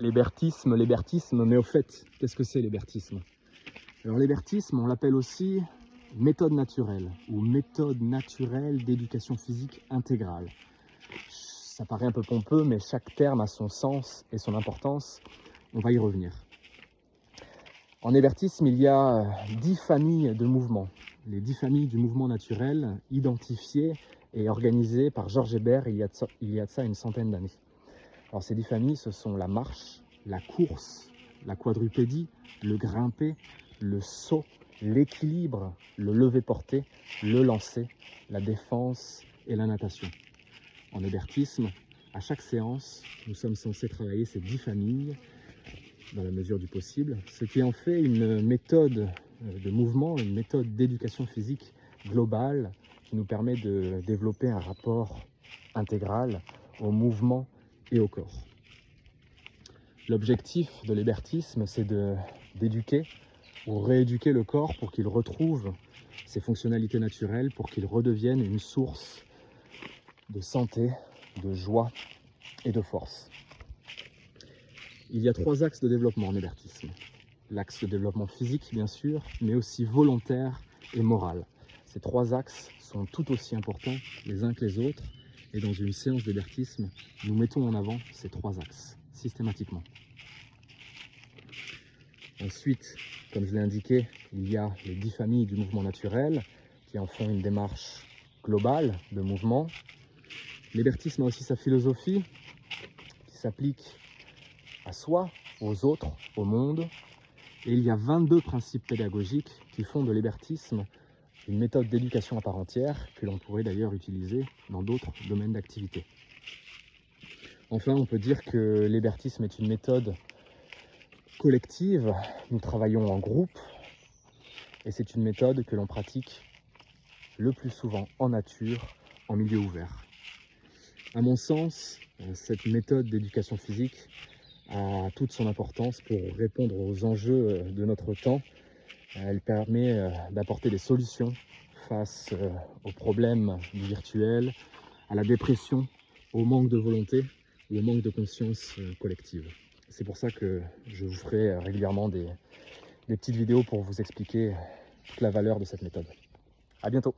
L'hébertisme, mais au fait, qu'est-ce que c'est l'hébertisme? Alors l'hébertisme, on l'appelle aussi méthode naturelle ou méthode naturelle d'éducation physique intégrale. Ça paraît un peu pompeux, mais chaque terme a son sens et son importance. On va y revenir. En hébertisme, il y a 10 familles de mouvements. Les 10 familles du mouvement naturel identifiées et organisées par Georges Hébert il y a de ça une centaine d'années. Alors ces 10 familles, ce sont la marche, la course, la quadrupédie, le grimper, le saut, l'équilibre, le lever-porter, le lancer, la défense et la natation. En hébertisme, à chaque séance, nous sommes censés travailler ces 10 familles dans la mesure du possible, ce qui en fait une méthode de mouvement, une méthode d'éducation physique globale qui nous permet de développer un rapport intégral au mouvement et au corps. L'objectif de l'hébertisme, c'est d'éduquer ou rééduquer le corps pour qu'il retrouve ses fonctionnalités naturelles, pour qu'il redevienne une source de santé, de joie et de force. Il y a 3 axes de développement en hébertisme. L'axe de développement physique, bien sûr, mais aussi volontaire et moral. Ces 3 axes sont tout aussi importants les uns que les autres. Et dans une séance d'hébertisme, nous mettons en avant ces 3 axes, systématiquement. Ensuite, comme je l'ai indiqué, il y a les 10 familles du mouvement naturel qui en font une démarche globale de mouvement. L'hébertisme a aussi sa philosophie qui s'applique à soi, aux autres, au monde. Et il y a 22 principes pédagogiques qui font de l'hébertisme une méthode d'éducation à part entière que l'on pourrait d'ailleurs utiliser dans d'autres domaines d'activité. Enfin, on peut dire que l'hébertisme est une méthode collective. Nous travaillons en groupe et c'est une méthode que l'on pratique le plus souvent en nature, en milieu ouvert. À mon sens, cette méthode d'éducation physique a toute son importance pour répondre aux enjeux de notre temps. Elle permet d'apporter des solutions face aux problèmes du virtuel, à la dépression, au manque de volonté ou au manque de conscience collective. C'est pour ça que je vous ferai régulièrement des petites vidéos pour vous expliquer toute la valeur de cette méthode. À bientôt!